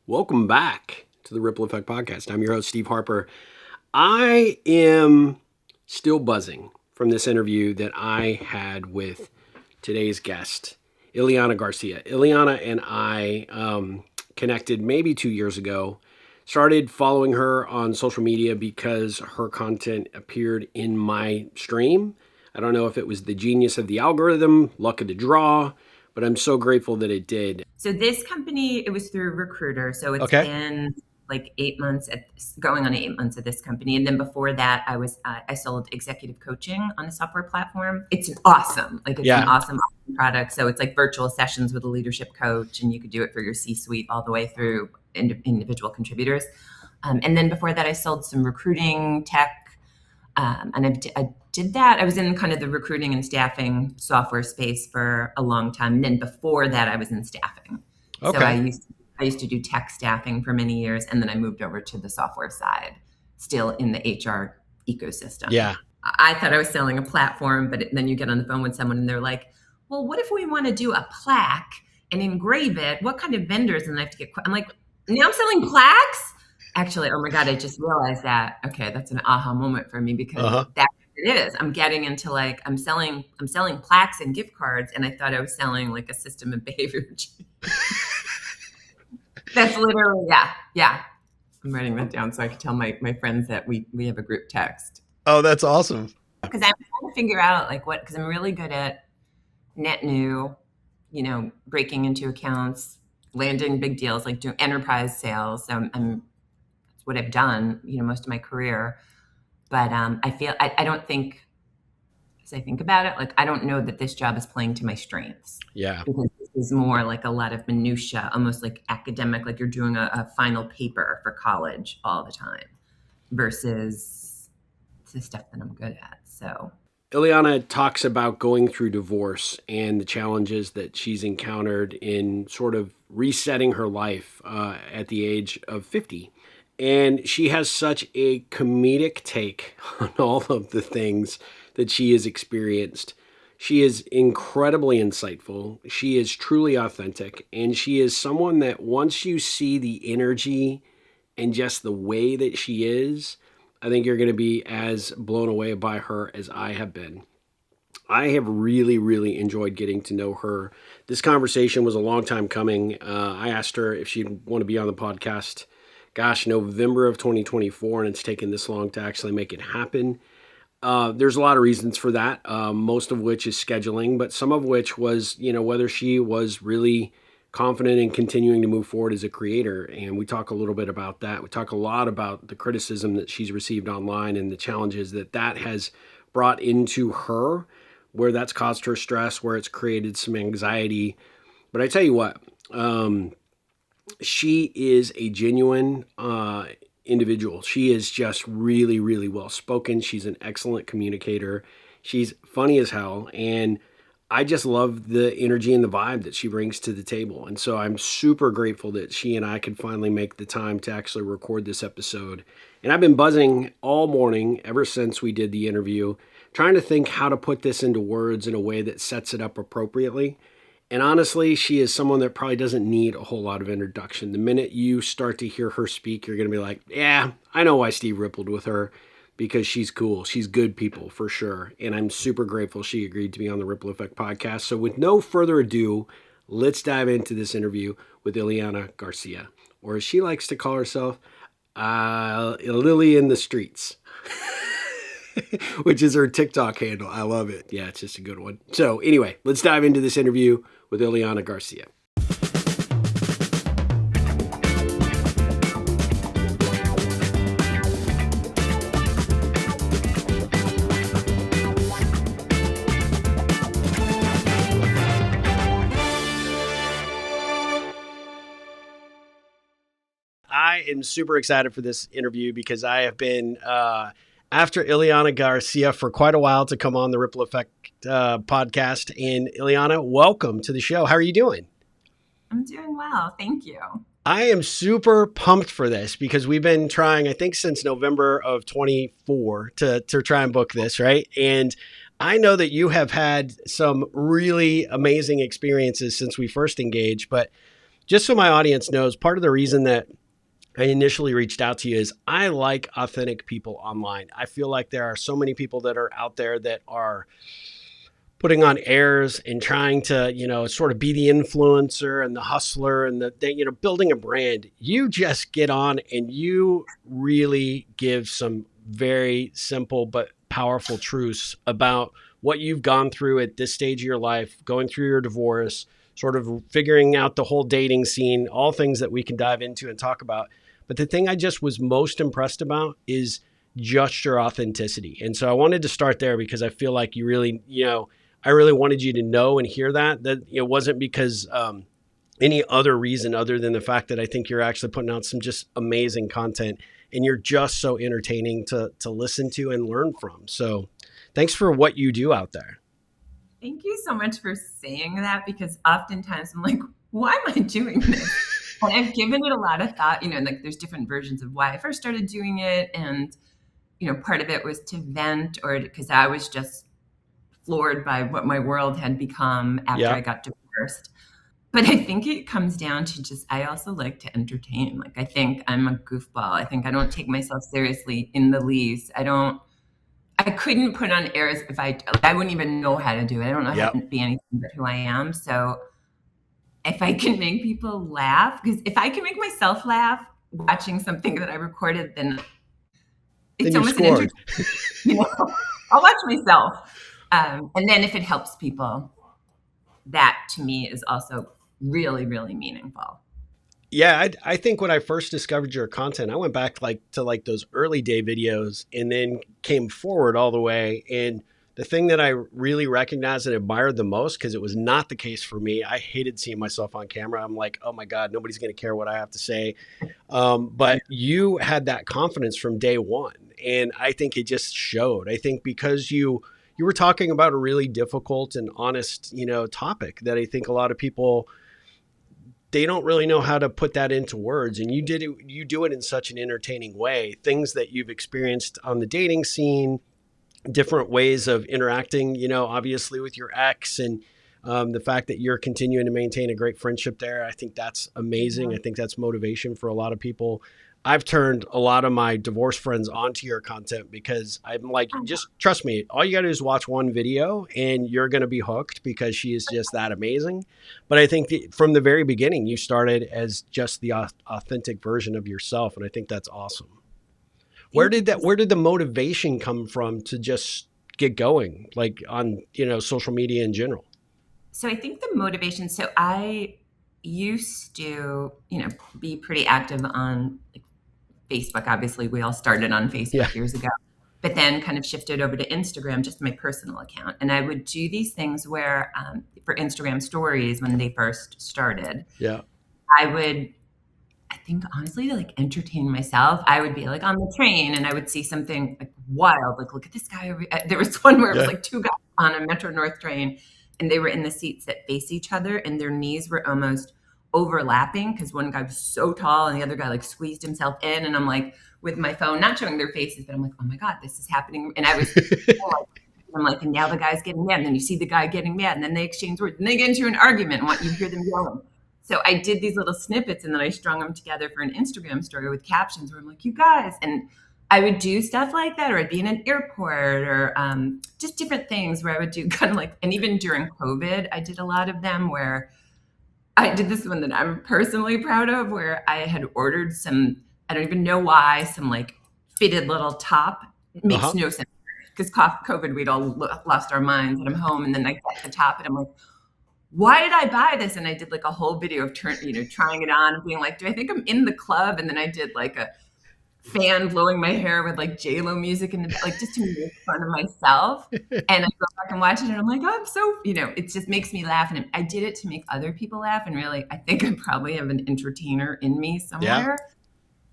Welcome back to the Ripple Effect Podcast. I'm your host, Steve Harper. I am still buzzing from this interview that I had with today's guest, Ileana Garcia. Ileana and I connected maybe 2 years ago. Started following her on social media because her content appeared in my stream. I don't know if it was the genius of the algorithm, luck of the draw, but I'm so grateful that it did. So this company, it was through Recruiter. So it's been like 8 months going on 8 months at this company. And then before that, I sold executive coaching on a software platform. It's an awesome product. So it's like virtual sessions with a leadership coach, and you could do it for your C-suite all the way through individual contributors. And then before that, I sold some recruiting tech. And I did that. I was in kind of the recruiting and staffing software space for a long time. And then before that, I was in staffing. Okay. So I used to do tech staffing for many years. And then I moved over to the software side, still in the HR ecosystem. Yeah. I thought I was selling a platform, but then you get on the phone with someone and they're like, well, what if we want to do a plaque and engrave it? What kind of vendors? And I have to get, I'm like, now I'm selling plaques? Actually, oh my God, I just realized that. Okay, that's an aha moment for me because that's what it is. I'm getting into like, I'm selling plaques and gift cards, and I thought I was selling like a system of behavior change. That's literally, yeah. I'm writing that down so I can tell my friends that we have a group text. Oh, that's awesome. Because I'm trying to figure out because I'm really good at net new, breaking into accounts, landing big deals, like doing enterprise sales. So I'm what I've done, most of my career. But I feel, I don't think, as I think about it, I don't know that this job is playing to my strengths. Yeah. Because this is more like a lot of minutia, almost like academic, like you're doing a final paper for college all the time versus the stuff that I'm good at. So Ileana talks about going through divorce and the challenges that she's encountered in sort of resetting her life at the age of 50. And she has such a comedic take on all of the things that she has experienced. She is incredibly insightful. She is truly authentic. And she is someone that once you see the energy and just the way that she is, I think you're going to be as blown away by her as I have been. I have really, really enjoyed getting to know her. This conversation was a long time coming. I asked her if she'd want to be on the podcast. November of 2024, and it's taken this long to actually make it happen. There's a lot of reasons for that, most of which is scheduling, but some of which was, whether she was really confident in continuing to move forward as a creator. And we talk a little bit about that. We talk a lot about the criticism that she's received online and the challenges that has brought into her, where that's caused her stress, where it's created some anxiety. But I tell you what, she is a genuine individual. She is just really, really well spoken. She's an excellent communicator. She's funny as hell. And I just love the energy and the vibe that she brings to the table. And so I'm super grateful that she and I could finally make the time to actually record this episode. And I've been buzzing all morning ever since we did the interview, trying to think how to put this into words in a way that sets it up appropriately. And honestly, she is someone that probably doesn't need a whole lot of introduction. The minute you start to hear her speak, you're going to be like, yeah, I know why Steve rippled with her, because she's cool. She's good people for sure. And I'm super grateful she agreed to be on the Ripple Effect podcast. So with no further ado, let's dive into this interview with Ileana Garcia, or as she likes to call herself, Lily in the Streets. Which is her TikTok handle. I love it. Yeah, it's just a good one. So anyway, let's dive into this interview with Ileana Garcia. I am super excited for this interview because I have been after Ileana Garcia for quite a while to come on the Ripple Effect podcast. And Ileana, welcome to the show. How are you doing? I'm doing well. Thank you. I am super pumped for this because we've been trying, I think, since November of 24 to try and book this, right? And I know that you have had some really amazing experiences since we first engaged, but just so my audience knows, part of the reason that I initially reached out to you is I like authentic people online. I feel like there are so many people that are out there that are putting on airs and trying to, sort of be the influencer and the hustler and building a brand. You just get on and you really give some very simple but powerful truths about what you've gone through at this stage of your life, going through your divorce, sort of figuring out the whole dating scene, all things that we can dive into and talk about. But the thing I just was most impressed about is just your authenticity. And so I wanted to start there because I feel like you really, I really wanted you to know and hear that it wasn't because any other reason other than the fact that I think you're actually putting out some just amazing content and you're just so entertaining to listen to and learn from. So thanks for what you do out there. Thank you so much for saying that, because oftentimes I'm like, why am I doing this? And I've given it a lot of thought, like there's different versions of why I first started doing it. And, part of it was to vent, or because I was just floored by what my world had become after I got divorced. But I think it comes down to just, I also like to entertain. Like, I think I'm a goofball. I think I don't take myself seriously in the least. I couldn't put on airs if I wouldn't even know how to do it. I don't know how to be anything but who I am. So if I can make people laugh, because if I can make myself laugh watching something that I recorded, then it's almost an entertainment. I'll watch myself. And then if it helps people, that to me is also really, really meaningful. Yeah, I think when I first discovered your content, I went back to those early day videos and then came forward all the way. And the thing that I really recognized and admired the most, because it was not the case for me, I hated seeing myself on camera. I'm like, oh my God, nobody's going to care what I have to say. But you had that confidence from day one. And I think it just showed. I think because you were talking about a really difficult and honest, topic that I think a lot of people, they don't really know how to put that into words. And you do it in such an entertaining way. Things that you've experienced on the dating scene, different ways of interacting, obviously with your ex, and the fact that you're continuing to maintain a great friendship there. I think that's amazing. I think that's motivation for a lot of people. I've turned a lot of my divorce friends onto your content because I'm like, just trust me. All you got to do is watch one video and you're going to be hooked because she is just that amazing. But I think from the very beginning, you started as just the authentic version of yourself. And I think that's awesome. Where did the motivation come from to just get going, like on, social media in general? So I think the motivation, so I used to, be pretty active on Facebook. Obviously, we all started on Facebook years ago, but then kind of shifted over to Instagram, just my personal account. And I would do these things where, for Instagram stories, when they first started, I think honestly, to entertain myself, I would be on the train and I would see something wild, look at this guy. There was one where it was two guys on a Metro North train and they were in the seats that face each other and their knees were almost overlapping because one guy was so tall and the other guy squeezed himself in. And I'm with my phone, not showing their faces, but I'm oh my God, this is happening. And I was, and now the guy's getting mad. And then you see the guy getting mad and then they exchange words and they get into an argument and you hear them yelling. So I did these little snippets and then I strung them together for an Instagram story with captions where I'm you guys, and I would do stuff like that, or I'd be in an airport or just different things where I would do kind of and even during COVID, I did a lot of them where I did this one that I'm personally proud of where I had ordered some, I don't even know why, some fitted little top. It makes no sense because COVID, we'd all lost our minds and I'm home and then I get the top and I'm why did I buy this? And I did a whole video of trying it on and being do I think I'm in the club? And then I did a fan blowing my hair with J-Lo music and just to make fun of myself. And I go back and watch it and I'm I'm so, it just makes me laugh. And I did it to make other people laugh. And really, I think I probably have an entertainer in me somewhere. Yeah.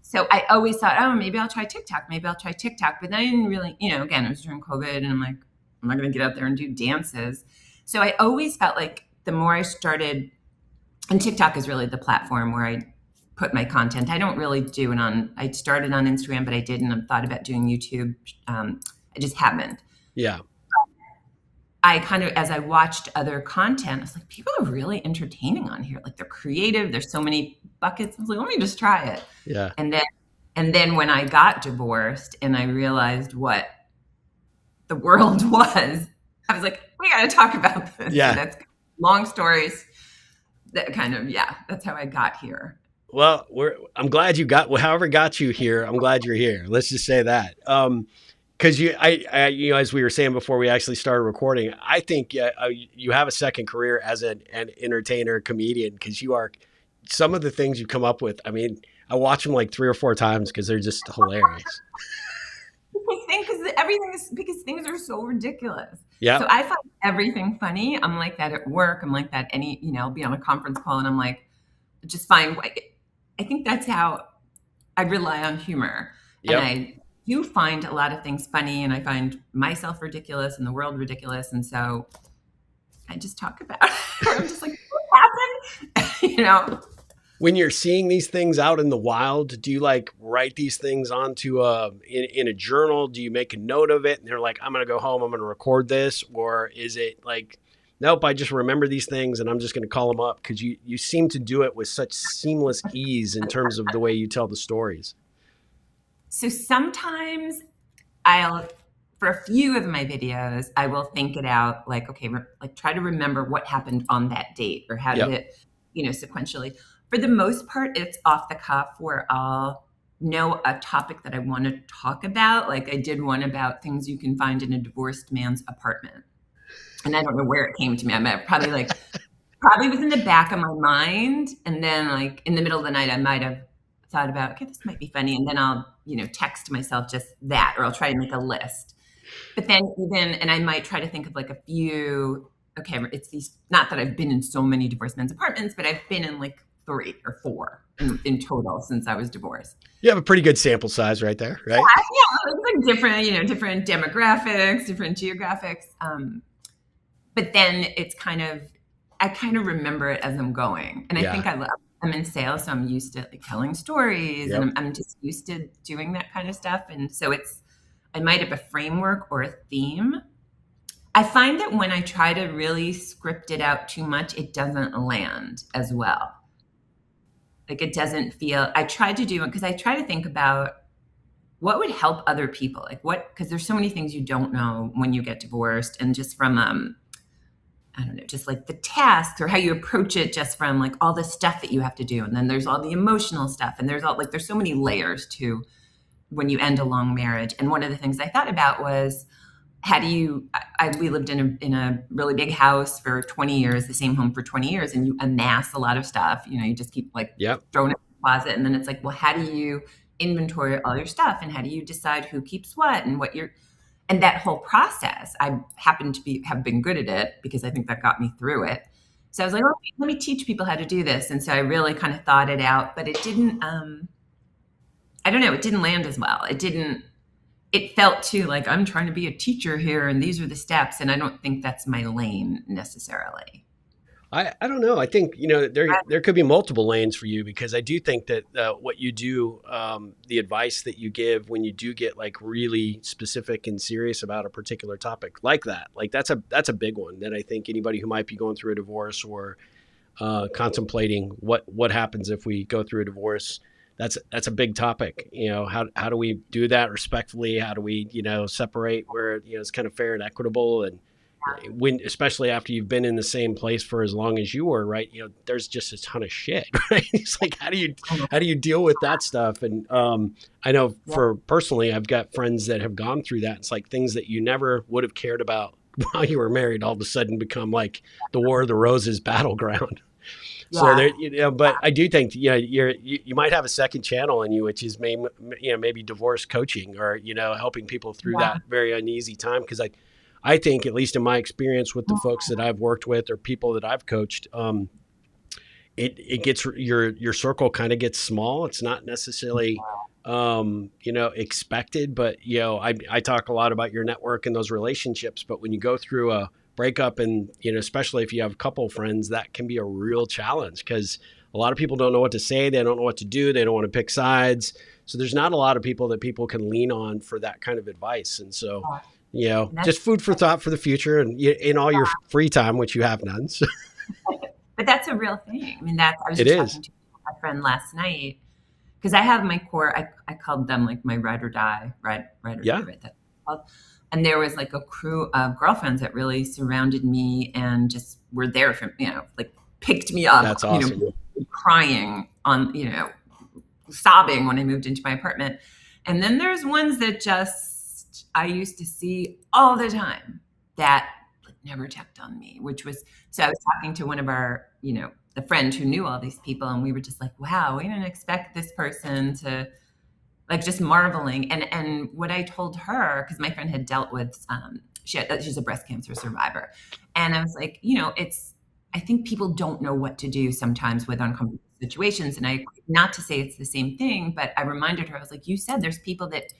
So I always thought, oh, maybe I'll try TikTok. But then I didn't really, again, it was during COVID and I'm I'm not going to get out there and do dances. So I always felt the more I started, and TikTok is really the platform where I put my content. I don't really do it I started on Instagram, but I didn't. I thought about doing YouTube. I just haven't. Yeah. I kind of, as I watched other content, I was like, people are really entertaining on here. Like they're creative. There's so many buckets. I was like, let me just try it. Yeah. And then, and then when I got divorced and I realized what the world was, I was like, we got to talk about this. Yeah. So that's long stories. That kind of, yeah, that's how I got here. Well, I'm glad you got, however got you here. I'm glad you're here. Let's just say that. Because as we were saying before we actually started recording, I think you have a second career as an entertainer, comedian, because you are, some of the things you come up with. I mean, I watch them like 3 or 4 times because they're just hilarious. Because things are so ridiculous. Yeah. So I find everything funny. I'm like that at work. I'm like that I'll be on a conference call and I'm like, just find. I think that's how I rely on humor, and Yep. I do find a lot of things funny, and I find myself ridiculous and the world ridiculous, and so I just talk about it. I'm just like, what happened? When you're seeing these things out in the wild, do you like write these things onto in a journal? Do you make a note of it and they're like, I'm going to go home, I'm going to record this? Or is it like, nope, I just remember these things and I'm just going to call them up? Because you seem to do it with such seamless ease in terms of the way you tell the stories. So sometimes for a few of my videos, I will think it out, like, okay, like try to remember what happened on that date or how did Yep. it, sequentially. For the most part, it's off the cuff where I'll know a topic that I want to talk about. Like I did one about things you can find in a divorced man's apartment. And I don't know where it came to me. Probably was in the back of my mind. And then like in the middle of the night, I might have thought about, okay, this might be funny. And then I'll, text myself just that, or I'll try to make a list. But then and I might try to think of like a few, okay, it's these, not that I've been in so many divorced men's apartments, but I've been in like 3 or 4 in total since I was divorced. You have a pretty good sample size right there, right? Yeah, it's like different demographics, different geographics. But then I kind of remember it as I'm going. And I think I'm in sales, so I'm used to like telling stories, Yep. and I'm just used to doing that kind of stuff. And so I might have a framework or a theme. I find that when I try to really script it out too much, it doesn't land as well. Like it doesn't feel, I tried to do it because I try to think about what would help other people. Like because there's so many things you don't know when you get divorced, and just from, I don't know, just like the tasks or how you approach it, just from like all the stuff that you have to do. And then there's all the emotional stuff. And there's so many layers to when you end a long marriage. And one of the things I thought about was, we lived in a really big house for 20 years, the same home for 20 years, and you amass a lot of stuff. You just keep like throwing it in the closet. And then it's like, well, how do you inventory all your stuff? And how do you decide who keeps what and and that whole process, I happen to have been good at it because I think that got me through it. So I was like, oh, let me teach people how to do this. And so I really kind of thought it out, but it didn't, I don't know, it didn't land as well. It felt too like I'm trying to be a teacher here and these are the steps. And I don't think that's my lane necessarily. I don't know. I think, there could be multiple lanes for you, because I do think that what you do, the advice that you give when you do get like really specific and serious about a particular topic like that, like that's a big one that I think anybody who might be going through a divorce or contemplating what happens if we go through a divorce, that's a big topic. How do we do that respectfully? How do we, separate where, it's kind of fair and equitable? And especially after you've been in the same place for as long as you were, right? There's just a ton of shit, right? It's like, how do you deal with that stuff? And I know for personally, I've got friends that have gone through that. It's like things that you never would have cared about while you were married all of a sudden become like the War of the Roses battleground. So there, but I do think, you might have a second channel in you, which is maybe divorce coaching, or, helping people through that very uneasy time. Because I think, at least in my experience with the folks that I've worked with or people that I've coached, it gets your circle kind of gets small. It's not necessarily, expected, but, I talk a lot about your network and those relationships, but when you go through a breakup and, especially if you have a couple of friends, that can be a real challenge, because a lot of people don't know what to say. They don't know what to do. They don't want to pick sides. So there's not a lot of people that people can lean on for that kind of advice. And so just food for thought for the future and in all your free time, which you have none. So. But that's a real thing. I mean, I was It just is. talking to a friend last night because I have my core. I called them like my ride or die, ride or die, right? That's called. And there was like a crew of girlfriends that really surrounded me and just were there for, like picked me up, That's awesome. crying on, sobbing when I moved into my apartment. And then there's ones that just I used to see all the time that never checked on me, which was, so I was talking to one of our, the friend who knew all these people, and we were just like, wow, we didn't expect this person to, like, just marveling. And what I told her, because my friend had dealt with, she's a breast cancer survivor. And I was like, I think people don't know what to do sometimes with uncomfortable situations. And not to say it's the same thing, but I reminded her, I was like, you said there's people that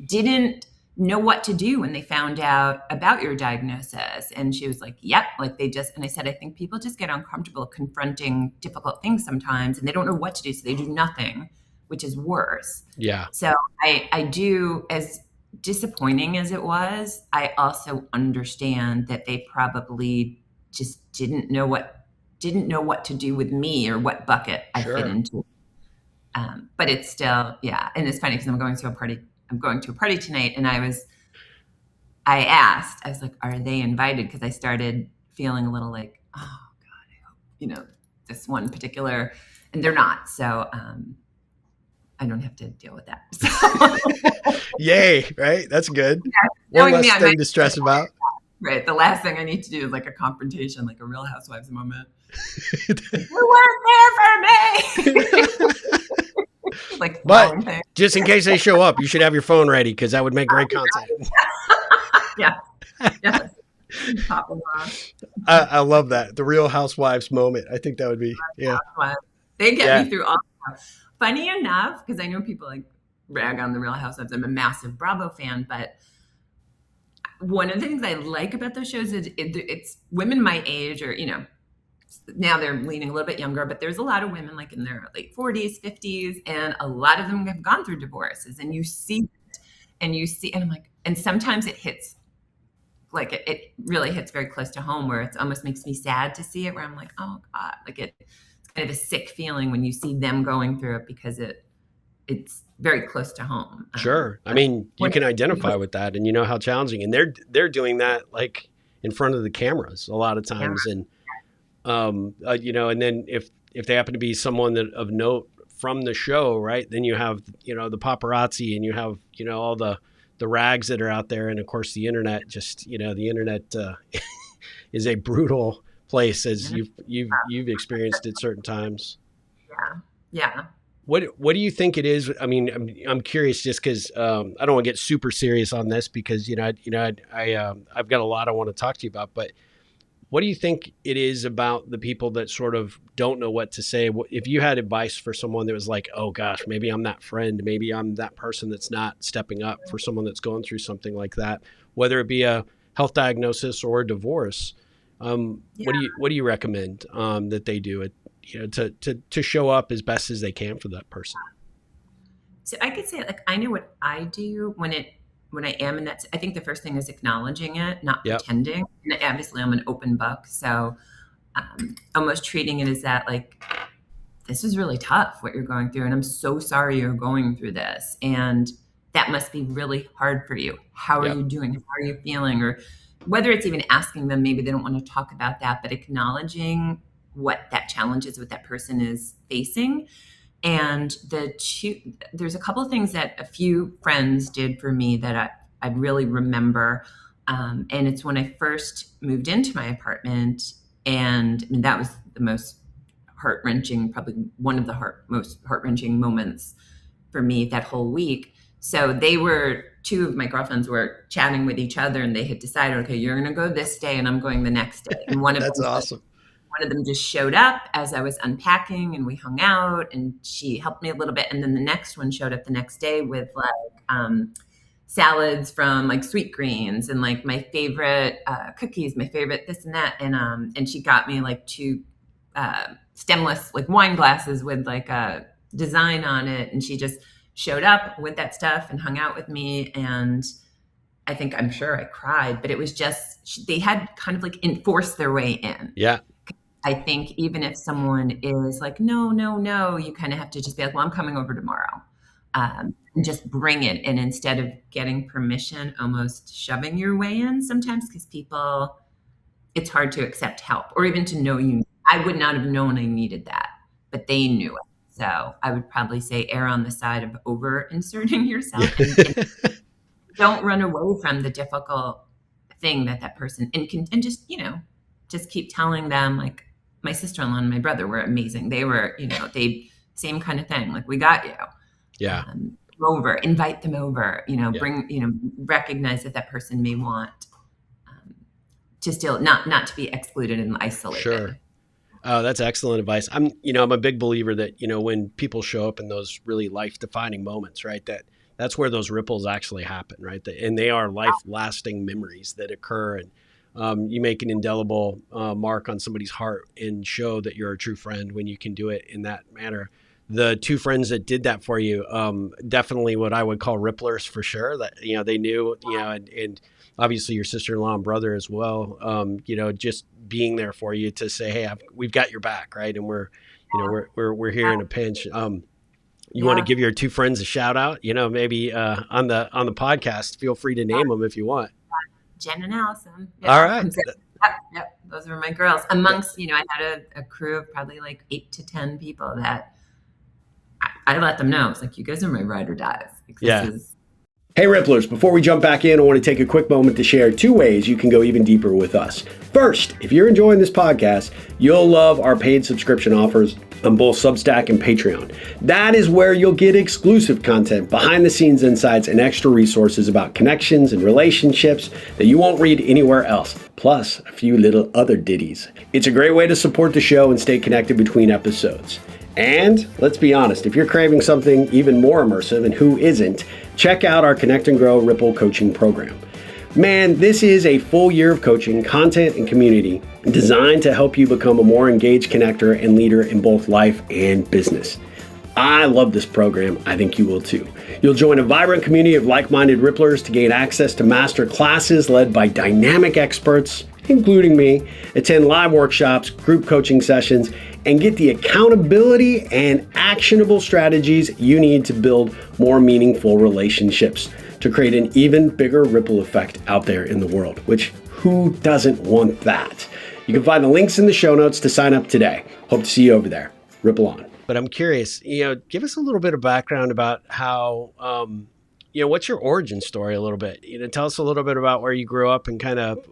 didn't know what to do when they found out about your diagnosis. And she was like, yep, like and I said, I think people just get uncomfortable confronting difficult things sometimes and they don't know what to do. So they do nothing, which is worse. Yeah. So I do, as disappointing as it was, I also understand that they probably just didn't know what to do with me or what bucket I fit into. But it's still, yeah. And it's funny because I'm going to a party tonight, and I asked, I was like, are they invited? Because I started feeling a little like, oh God, I hope, this one particular, and they're not. So I don't have to deal with that. So. Yay, right? That's good. Yeah, one less thing to stress about. Right. The last thing I need to do is like a confrontation, like a Real Housewives moment. You weren't there for me. Like, but just in case they show up, you should have your phone ready because that would make great content. Yeah. Pop them off. I love that. The Real Housewives moment. I think that would be, yeah. They get me through all the stuff. Funny enough, because I know people like rag on the Real Housewives. I'm a massive Bravo fan, but one of the things I like about those shows is it's women my age, or, now they're leaning a little bit younger, but there's a lot of women like in their late 40s, 50s, and a lot of them have gone through divorces, and you see it, and I'm like, and sometimes it hits, like it really hits very close to home, where it almost makes me sad to see it, where I'm like, oh God, like it's kind of a sick feeling when you see them going through it, because it's very close to home. Sure. I mean, you can identify with that, and you know how challenging, and they're doing that like in front of the cameras a lot of times. And, and then if they happen to be someone of note from the show, right, then you have, the paparazzi, and you have, all the rags that are out there. And of course the internet, just, the internet is a brutal place, as you've experienced at certain times. Yeah. What do you think it is? I mean, I'm curious, just because I don't want to get super serious on this, because I've got a lot I want to talk to you about. But what do you think it is about the people that sort of don't know what to say? If you had advice for someone that was like, oh gosh, maybe I'm that friend, maybe I'm that person that's not stepping up for someone that's going through something like that, whether it be a health diagnosis or a divorce, what do you recommend that they do it? To show up as best as they can for that person. So I could say, like, I know what I do when I am in that. I think the first thing is acknowledging it, not pretending. And obviously I'm an open book. So almost treating it as that, like, this is really tough what you're going through. And I'm so sorry you're going through this. And that must be really hard for you. How are you doing? How are you feeling? Or whether it's even asking them, maybe they don't want to talk about that, but acknowledging what that challenge is, what that person is facing. And there's a couple of things that a few friends did for me that I really remember. And it's when I first moved into my apartment, and that was the most heart-wrenching, probably one of the most heart-wrenching moments for me that whole week. So two of my girlfriends were chatting with each other, and they had decided, okay, you're going to go this day and I'm going the next day. And one of That's awesome. One of them just showed up as I was unpacking, and we hung out, and she helped me a little bit. And then the next one showed up the next day with like salads from like Sweet Greens, and like my favorite cookies, my favorite this and that. And she got me like two stemless like wine glasses with like a design on it. And she just showed up with that stuff and hung out with me. And I'm sure I cried, but it was just, they had kind of like enforced their way in. Yeah. I think even if someone is like, no, no, no, you kind of have to just be like, well, I'm coming over tomorrow. And just bring it. And instead of getting permission, almost shoving your way in sometimes, because people, it's hard to accept help or even to know you. I would not have known I needed that, but they knew it. So I would probably say err on the side of over inserting yourself and don't run away from the difficult thing that person and just, just keep telling them, like, my sister-in-law and my brother were amazing. They were, they same kind of thing. Like, we got you. Yeah. Over, invite them over, Yeah. bring, recognize that person may want to still not to be excluded and isolated. Sure. Oh, that's excellent advice. I'm a big believer that, when people show up in those really life defining moments, right, that's where those ripples actually happen, right? And they are life lasting memories that occur. And you make an indelible mark on somebody's heart and show that you're a true friend when you can do it in that manner. The two friends that did that for you, definitely what I would call ripplers for sure. That, they knew, and obviously your sister-in-law and brother as well, just being there for you to say, hey, we've got your back. Right. And we're here in a pinch. You want to give your two friends a shout out, maybe on the podcast, feel free to name them if you want. Jen and Allison. All right. Yep. Those were my girls. Amongst, I had a crew of probably like 8 to 10 people that I let them know. It's like, you guys are my ride or dies. Yeah. Hey, Ripplers, before we jump back in, I want to take a quick moment to share 2 ways you can go even deeper with us. First, if you're enjoying this podcast, you'll love our paid subscription offers on both Substack and Patreon. That is where you'll get exclusive content, behind-the-scenes insights, and extra resources about connections and relationships that you won't read anywhere else, plus a few little other ditties. It's a great way to support the show and stay connected between episodes. And let's be honest, if you're craving something even more immersive, and who isn't, check out our Connect and Grow Ripple coaching program. Man, this is a full year of coaching, content, and community designed to help you become a more engaged connector and leader in both life and business. I love this program. I think you will too. You'll join a vibrant community of like-minded Ripplers to gain access to master classes led by dynamic experts, including me, attend live workshops, group coaching sessions, and get the accountability and actionable strategies you need to build more meaningful relationships to create an even bigger ripple effect out there in the world, which who doesn't want that? You can find the links in the show notes to sign up today. Hope to see you over there. Ripple on. But I'm curious, give us a little bit of background about how, what's your origin story a little bit? Tell us a little bit about where you grew up and kind of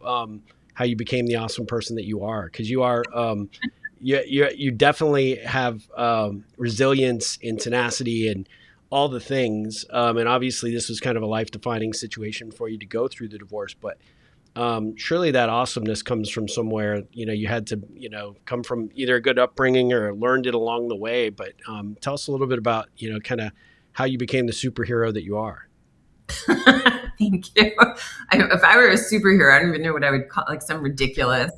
how you became the awesome person that you are. Because you are, you definitely have resilience and tenacity and all the things. And obviously this was kind of a life-defining situation for you to go through the divorce. But surely that awesomeness comes from somewhere, you had to, come from either a good upbringing or learned it along the way. But tell us a little bit about, kind of how you became the superhero that you are. Thank you. If I were a superhero, I don't even know what I would call, like some ridiculous,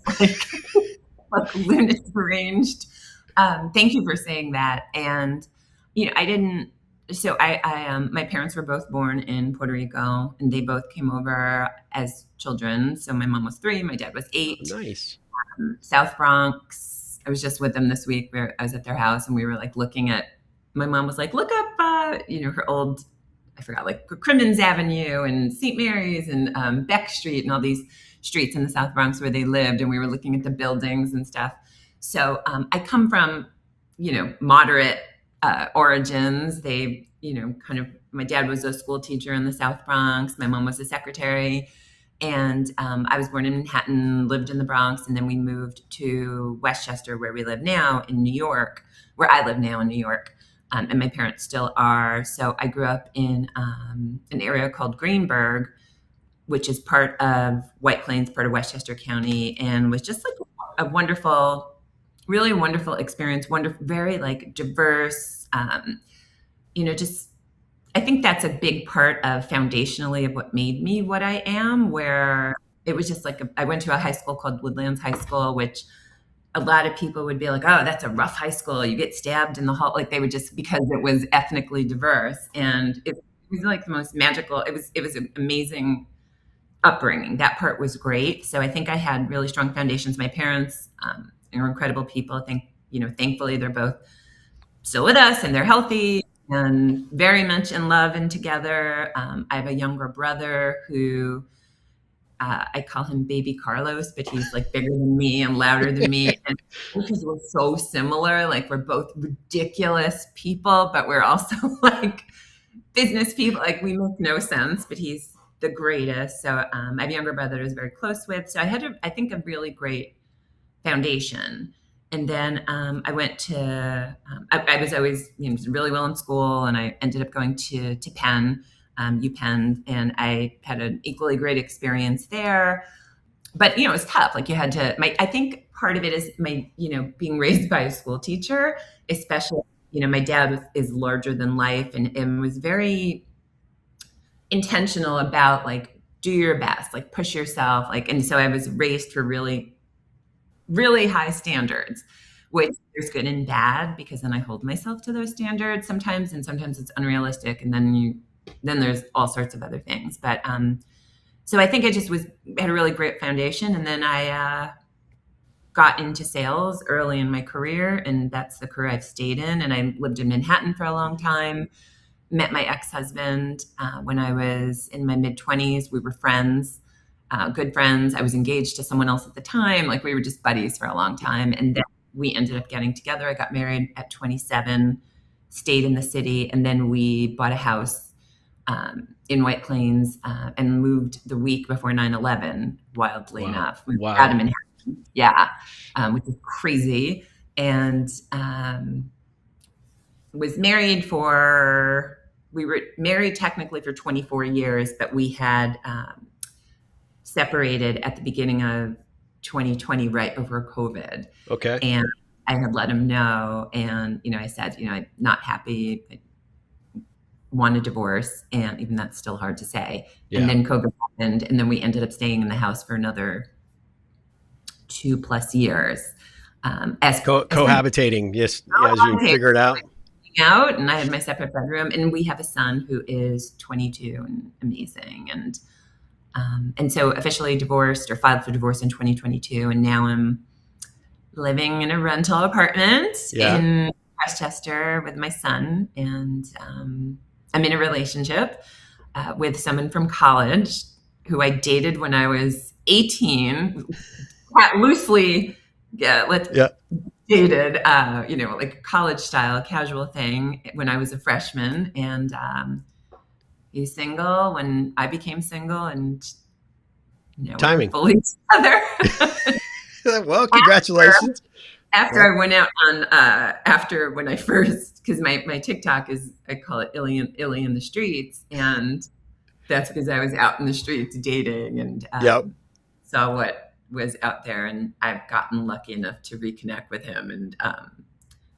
like lunatic deranged. Thank you for saying that. And, my parents were both born in Puerto Rico, and they both came over as children. So my mom was 3, my dad was 8. Oh, nice. South Bronx. I was just with them this week where I was at their house and we were like looking at, my mom was like, look up, her old, I forgot, like Crimmins Avenue and St. Mary's and Beck Street and all these streets in the South Bronx where they lived. And we were looking at the buildings and stuff. So I come from, moderate origins. They, my dad was a school teacher in the South Bronx. My mom was a secretary. And I was born in Manhattan, lived in the Bronx, and then we moved to Westchester, where we live now in New York, where I live now in New York. And my parents still are. So I grew up in an area called Greenburgh, which is part of White Plains, part of Westchester County, and was just like a wonderful, really wonderful experience. Very like diverse, just, I think that's a big part of foundationally of what made me what I am, where it was just like, I went to a high school called Woodlands High School, which a lot of people would be like, oh, that's a rough high school. You get stabbed in the hall. Like they would just, because it was ethnically diverse. And it was like the most magical. It was an amazing upbringing. That part was great. So I think I had really strong foundations. My parents are incredible people. I think, thankfully they're both still with us and they're healthy and very much in love and together. I have a younger brother who I call him Baby Carlos, but he's like bigger than me and louder than me. And because we're so similar, like we're both ridiculous people, but we're also like business people. Like we make no sense, but he's the greatest. So I have a younger brother I was very close with. So I had, I think, a really great foundation. And then I went to, I was always really well in school, and I ended up going to Penn, UPenn, and I had an equally great experience there. But, it was tough. Like you had to, I think part of it is being raised by a school teacher, especially, my dad is larger than life and was very intentional about like, do your best, like push yourself. Like, and so I was raised for really, really high standards, which there's good and bad, because then I hold myself to those standards sometimes, and sometimes it's unrealistic. And then there's all sorts of other things. But, so I think I just had a really great foundation. And then I, got into sales early in my career, and that's the career I've stayed in. And I lived in Manhattan for a long time, met my ex-husband when I was in my mid-20s. We were friends, good friends. I was engaged to someone else at the time. Like we were just buddies for a long time. And then we ended up getting together. I got married at 27, stayed in the city, and then we bought a house in White Plains and moved the week before 9/11, wildly enough. We were out of Manhattan. Yeah, which is crazy. And was married we were married technically for 24 years, but we had separated at the beginning of 2020, right before COVID. Okay. And I had let him know. And, I said, I'm not happy. I want a divorce. And even that's still hard to say. Yeah. And then COVID happened. And then we ended up staying in the house for another 2+ years. As cohabitating, yes, as you figure it out. And I had my separate bedroom, and we have a son who is 22 and amazing. And so officially divorced, or filed for divorce in 2022. And now I'm living in a rental apartment in Westchester with my son. And I'm in a relationship with someone from college who I dated when I was 18, loosely, dated, like college style, casual thing when I was a freshman. And he's single when I became single, and timing. We're fully together. Well, congratulations. After I went out on, when I first, because my TikTok is, I call it Illy in the streets. And that's because I was out in the streets dating and saw what was out there. And I've gotten lucky enough to reconnect with him and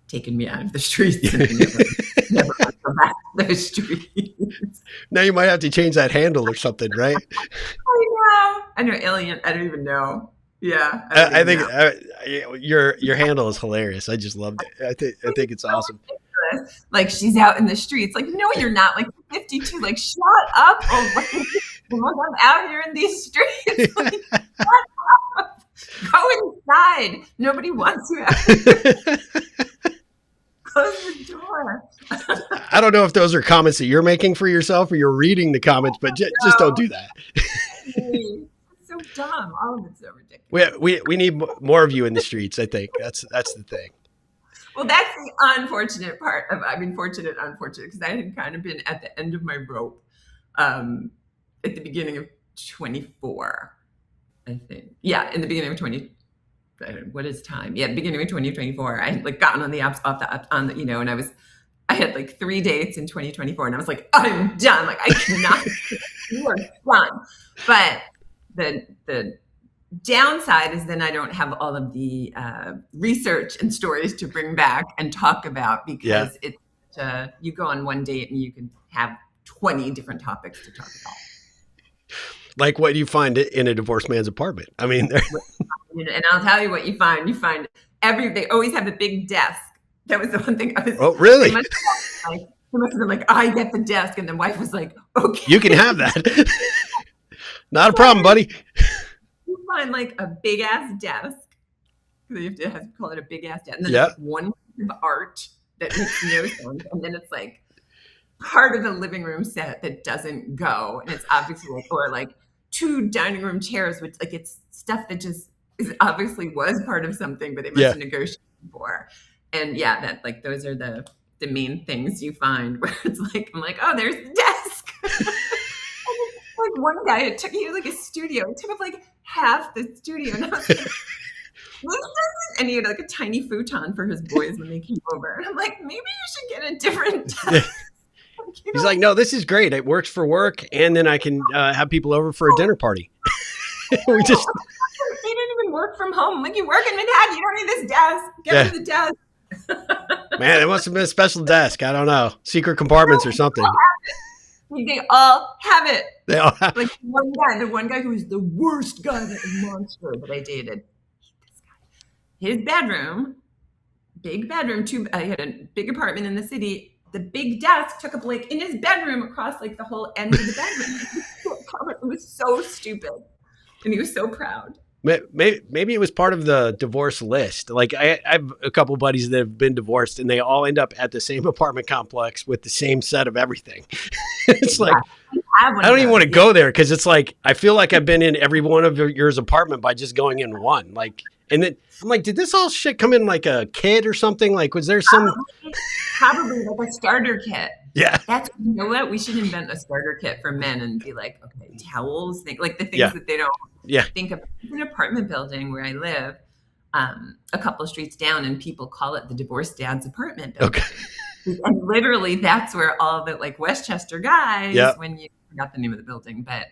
taken me out of the streets. And never go back to those streets. Now you might have to change that handle or something, right? I know, Alien. I don't even know. Yeah, I think your handle is hilarious. I just loved it. I think it's awesome. Like she's out in the streets. Like, no, you're not. Like 52. Like, shut up! Oh, I'm out here in these streets. Like, shut up. Go inside. Nobody wants you out here. Close the door. I don't know if those are comments that you're making for yourself or you're reading the comments, but just don't do that. It's so dumb. All of it's so ridiculous. We need more of you in the streets. I think that's the thing. Well, that's the unfortunate part of, fortunate, because I had kind of been at the end of my rope at the beginning of 24, I think. Yeah, in the beginning of 20. What is time? Yeah, beginning of 2024. I had like gotten on the apps and I had like 3 dates in 2024, and I was like, I'm done. Like I cannot. You are done. But the downside is then I don't have all of the research and stories to bring back and talk about, because it's you go on one date and you can have 20 different topics to talk about. Like what you find in a divorced man's apartment. I mean, and I'll tell you what you find. You find they always have a big desk. That was the one thing I was. Oh, really? He must have been like, I get the desk, and the wife was like, okay, you can have that. Not a So problem, buddy. you find like a big ass desk. You have to call it a big ass desk. And then there's Yeah. like one piece of art that makes no sense. And then it's like part of the living room set that doesn't go. And it's obviously like, or like two dining room chairs, which like it's stuff that just is obviously was part of something, but they must Yeah. have negotiated for. And yeah, that like those are the main things you find where it's like, I'm like, oh, there's the desk. Like one guy, he was like a studio. It took up like half the studio. And I was like, and he had like a tiny futon for his boys when they came over. And I'm like, maybe you should get a different desk. He's like, no, this is great. It works for work. And then I can have people over for a dinner party. We just. He didn't even work from home. Like, you work in Manhattan. You don't need this desk. Get rid of the desk. Man, it must have been a special desk. I don't know. Secret compartments or something. They all have it. They all have. Like the one guy who was the worst guy, that monster that I dated. His bedroom, big bedroom, he had a big apartment in the city. The big desk took up like in his bedroom across like the whole end of the bedroom. It was so stupid. And he was so proud. Maybe it was part of the divorce list. Like I have a couple of buddies that have been divorced and they all end up at the same apartment complex with the same set of everything. It's like, I don't even want to go there because it's like, I feel like I've been in every one of yours apartment by just going in one. Like, and then I'm like, did this all shit come in like a kit or something? Like, was there some? Probably like a starter kit. Yeah. You know what? We should invent a starter kit for men and be like, okay, towels, like the things that they don't think of. It's an apartment building where I live, a couple of streets down, and people call it the divorced dad's apartment building. Okay. And literally that's where all the like Westchester guys, when you forgot the name of the building, but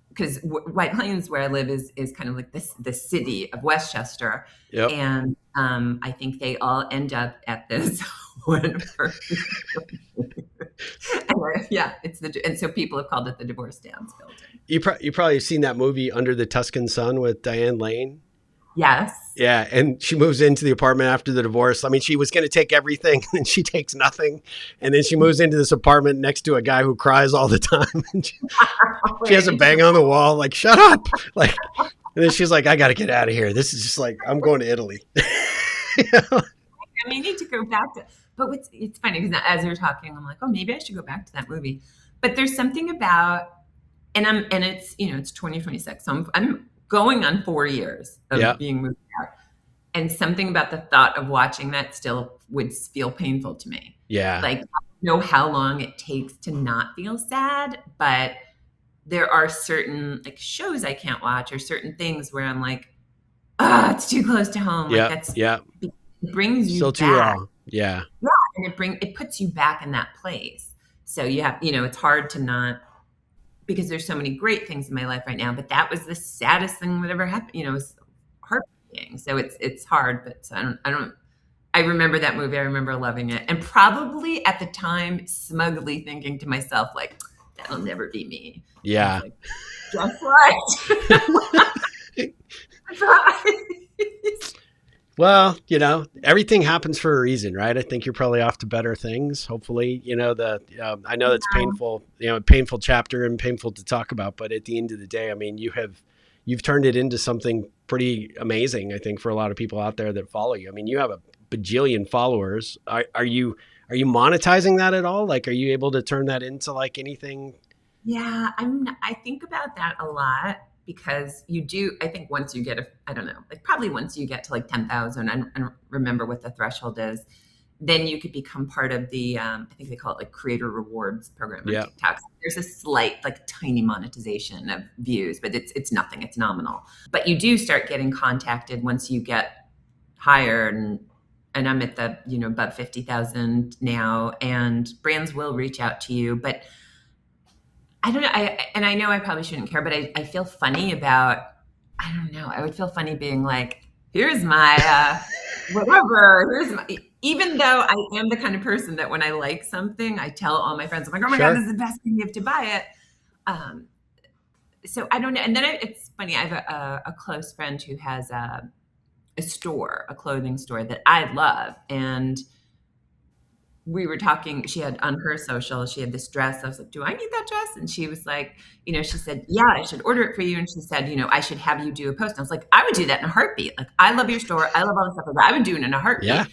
because White Plains, where I live, is kind of like the city of Westchester. Yep. And I think they all end up at this one person. And so people have called it the divorce dance building. You probably have seen that movie Under the Tuscan Sun with Diane Lane. Yes. Yeah, and she moves into the apartment after the divorce. I mean, she was going to take everything, and she takes nothing. And then she moves into this apartment next to a guy who cries all the time. And she has a bang on the wall, like, shut up. Like, and then she's like, I got to get out of here. This is just like, I'm going to Italy. You know? I mean, I need to go back to, but it's funny because as you're talking, I'm like, oh, maybe I should go back to that movie. But there's something about, and it's, it's 2026. So I'm going on 4 years of being moved out. And something about the thought of watching that still would feel painful to me. Yeah. Like, I don't know how long it takes to not feel sad, but there are certain like shows I can't watch or certain things where I'm like, it's too close to home. Like it brings you still back. Too raw. Yeah. Yeah. And it puts you back in that place. So you have, it's hard to not, because there's so many great things in my life right now, but that was the saddest thing that ever happened. It was heartbreaking. So it's hard, but I remember that movie. I remember loving it. And probably at the time, smugly thinking to myself, like, that'll never be me. Yeah. Like, just right. Well, everything happens for a reason, right? I think you're probably off to better things. Hopefully, I know it's painful, painful chapter and painful to talk about, but at the end of the day, I mean, you've turned it into something pretty amazing, I think, for a lot of people out there that follow you. I mean, you have a bajillion followers. Are you monetizing that at all? Like, are you able to turn that into like anything? Yeah, I think about that a lot. Because you do, I think once you get, probably once you get to like 10,000, I don't remember what the threshold is, then you could become part of the, I think they call it like creator rewards program on TikTok. There's a slight, like tiny monetization of views, but it's nothing, it's nominal. But you do start getting contacted once you get higher, and I'm at the, above 50,000 now, and brands will reach out to you, but I don't know. I know I probably shouldn't care, but I feel funny about, I don't know. I would feel funny being like, here's my, whatever, even though I am the kind of person that when I like something, I tell all my friends, I'm like, oh my God, this is the best thing, you have to buy it. So I don't know. And then it's funny. I have a close friend who has a clothing store that I love. And we were talking, she had on her social, she had this dress. I was like, do I need that dress? And she was like, she said, yeah, I should order it for you. And she said, I should have you do a post. And I was like, I would do that in a heartbeat. Like, I love your store. I love all the stuff like that. I would do it in a Yeah. heartbeat.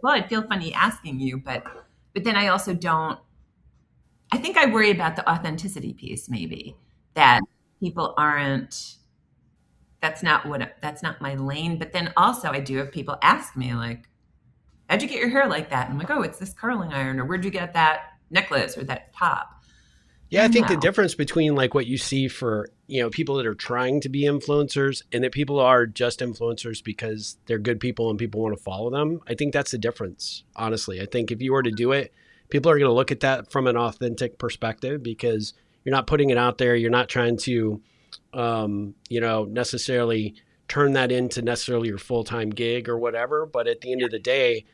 Well, I'd feel funny asking you, but then I also don't, I think I worry about the authenticity piece, maybe that people aren't, that's not my lane. But then also I do have people ask me like, how'd you get your hair like that? And I'm like, oh, it's this curling iron, or where'd you get that necklace or that top? I Yeah, I don't think the know. difference between like what you see for, people that are trying to be influencers and that people are just influencers because they're good people and people want to follow them. I think that's the difference, honestly. I think if you were to do it, people are going to look at that from an authentic perspective because you're not putting it out there. You're not trying to, necessarily turn that into necessarily your full-time gig or whatever. But at the end of the day,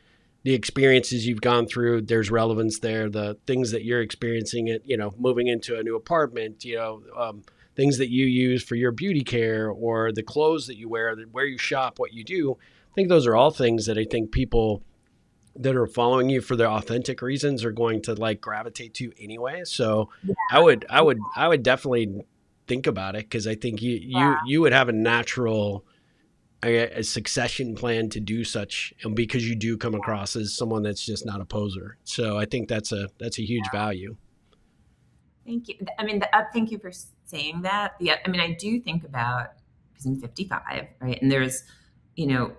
the experiences you've gone through, there's relevance there. The things that you're experiencing it, moving into a new apartment, things that you use for your beauty care or the clothes that you wear, where you shop, what you do. I think those are all things that I think people that are following you for their authentic reasons are going to like gravitate to anyway. So I would definitely think about it because I think you would have a natural a succession plan to do such, and because you do come across as someone that's just not a poser. So I think that's a huge value. Thank you. I mean, thank you for saying that. Yeah, I mean, I do think about, because I'm 55, right? And there's, you know,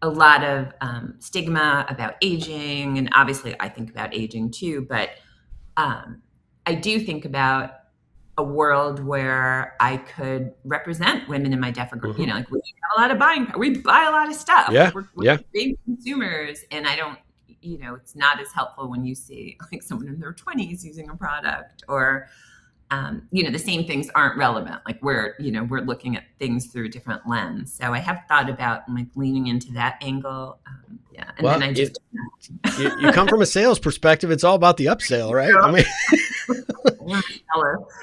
a lot of stigma about aging, and obviously I think about aging too. But um, I do think about a world where I could represent women in my demographic. Hmm. Like we have a lot of buying power. We buy a lot of stuff. Yeah, Like we're yeah, big consumers, and I don't. It's not as helpful when you see like someone in their 20s using a product, or the same things aren't relevant. Like we're looking at things through a different lens. So I have thought about like leaning into that angle. Yeah, and then well, I just you come from a sales perspective. It's all about the upsell, right? I mean,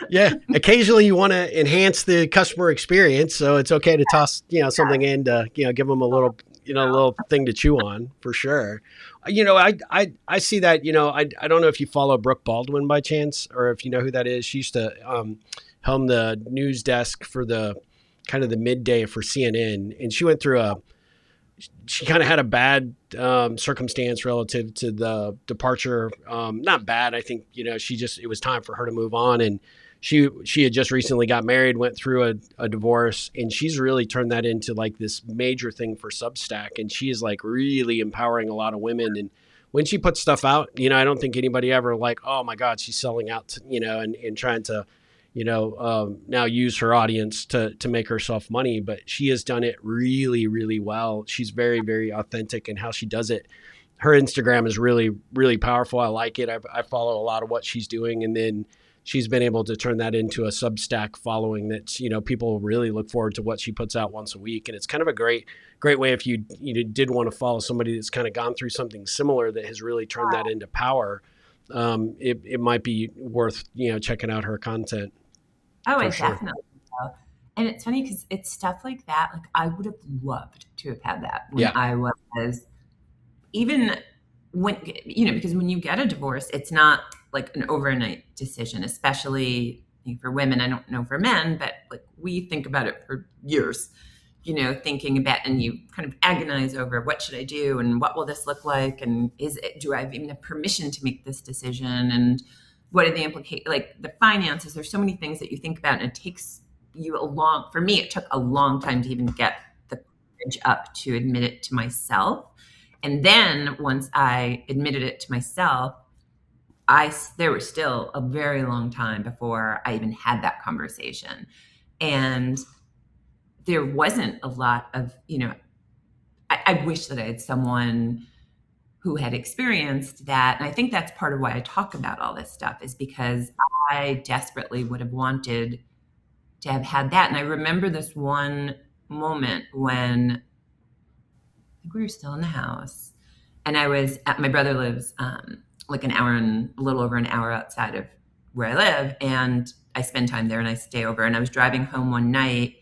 yeah, occasionally you want to enhance the customer experience, so it's okay to toss something in to give them a little little thing to chew on for sure. I see that. I don't know if you follow Brooke Baldwin by chance, or if you know who that is. She used to helm the news desk for the kind of the midday for CNN, and she kind of had a bad circumstance relative to the departure. Not bad. I think, it was time for her to move on. And she had just recently got married, went through a divorce, and she's really turned that into like this major thing for Substack. And she is like really empowering a lot of women. And when she puts stuff out, I don't think anybody ever like, oh my God, she's selling out, and trying to now use her audience to make herself money, but she has done it really, really well. She's very, very authentic in how she does it. Her Instagram is really, really powerful. I like it. I follow a lot of what she's doing, and then she's been able to turn that into a Substack following that's people really look forward to what she puts out once a week, and it's kind of a great, great way if you did want to follow somebody that's kind of gone through something similar that has really turned that into power. It might be worth checking out her content. Oh, For I sure. definitely will. And it's funny because it's stuff like that. Like I would have loved to have had that when Yeah. I was even when because when you get a divorce, it's not like an overnight decision, especially for women. I don't know for men, but like we think about it for years. Thinking about, and you kind of agonize over what should I do and what will this look like, and do I have even the permission to make this decision, and what are the implications, like the finances. There's so many things that you think about, and it takes you a long, for me it took a long time to even get the courage up to admit it to myself. And then once I admitted it to myself, there was still a very long time before I even had that conversation. And there wasn't a lot of, I wish that I had someone who had experienced that. And I think that's part of why I talk about all this stuff, is because I desperately would have wanted to have had that. And I remember this one moment when I think we were still in the house, and my brother lives like a little over an hour outside of where I live. And I spend time there and I stay over. And I was driving home one night,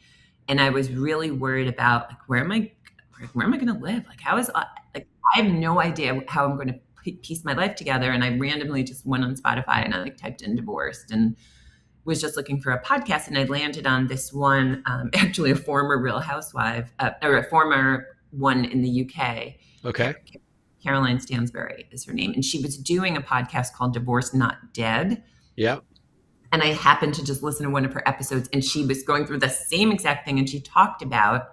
and I was really worried about like, where am I going to live? Like, like, I have no idea how I'm going to piece my life together. And I randomly just went on Spotify and I like typed in divorced and was just looking for a podcast, and I landed on this one, actually a former Real Housewife, or a former one in the UK. Okay. Caroline Stansbury is her name. And she was doing a podcast called Divorced Not Dead. Yeah. And I happened to just listen to one of her episodes, and she was going through the same exact thing. And she talked about,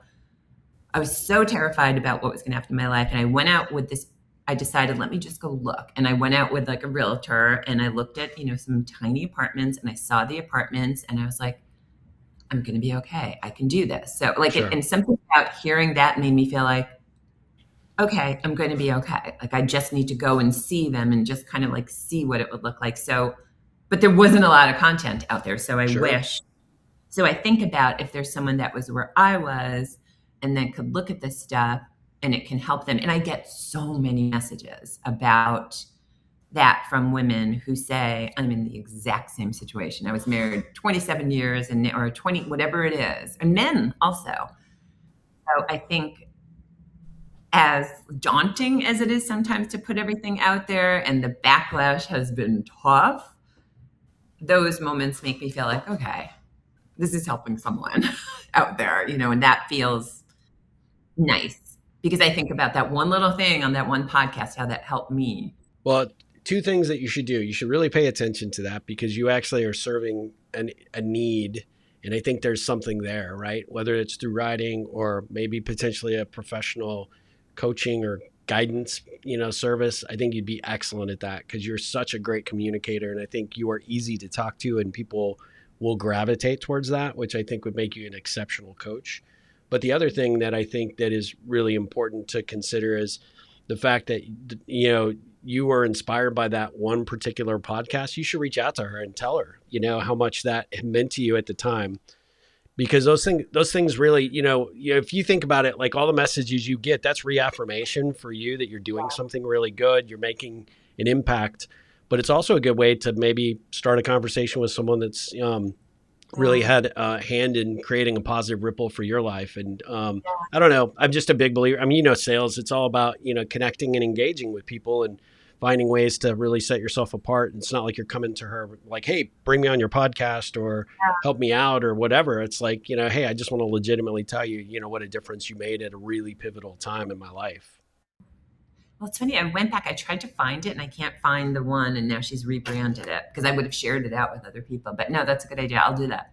I was so terrified about what was going to happen in my life. And I went out with this, I decided, let me just go look. And I went out with like a realtor and I looked at, some tiny apartments, and I saw the apartments and I was like, I'm going to be okay. I can do this. So like, Sure. and something about hearing that made me feel like, okay, I'm going to be okay. Like I just need to go and see them and just kind of like see what it would look like. So, but there wasn't a lot of content out there. So I Sure. wish, so I think about if there's someone that was where I was and then could look at this stuff and it can help them. And I get so many messages about that from women who say, I'm in the exact same situation. I was married 27 years or 20, whatever it is. And men also. So I think, as daunting as it is sometimes to put everything out there and the backlash has been tough, those moments make me feel like, okay, this is helping someone out there, and that feels nice because I think about that one little thing on that one podcast, how that helped me. Well, two things that you should do. You should really pay attention to that because you actually are serving a need. And I think there's something there, right? Whether it's through writing or maybe potentially a professional coaching or guidance, service. I think you'd be excellent at that because you're such a great communicator. And I think you are easy to talk to and people will gravitate towards that, which I think would make you an exceptional coach. But the other thing that I think that is really important to consider is the fact that, you were inspired by that one particular podcast. You should reach out to her and tell her, how much that meant to you at the time. Because those things really, if you think about it, like all the messages you get, that's reaffirmation for you that you're doing something really good. You're making an impact, but it's also a good way to maybe start a conversation with someone that's really had a hand in creating a positive ripple for your life. And I don't know, I'm just a big believer. I mean, sales, it's all about, connecting and engaging with people and finding ways to really set yourself apart. And it's not like you're coming to her like, hey, bring me on your podcast or help me out or whatever. It's like, hey, I just want to legitimately tell you, what a difference you made at a really pivotal time in my life. Well, it's funny. I went back, I tried to find it and I can't find the one. And now she's rebranded it because I would have shared it out with other people. But no, that's a good idea. I'll do that.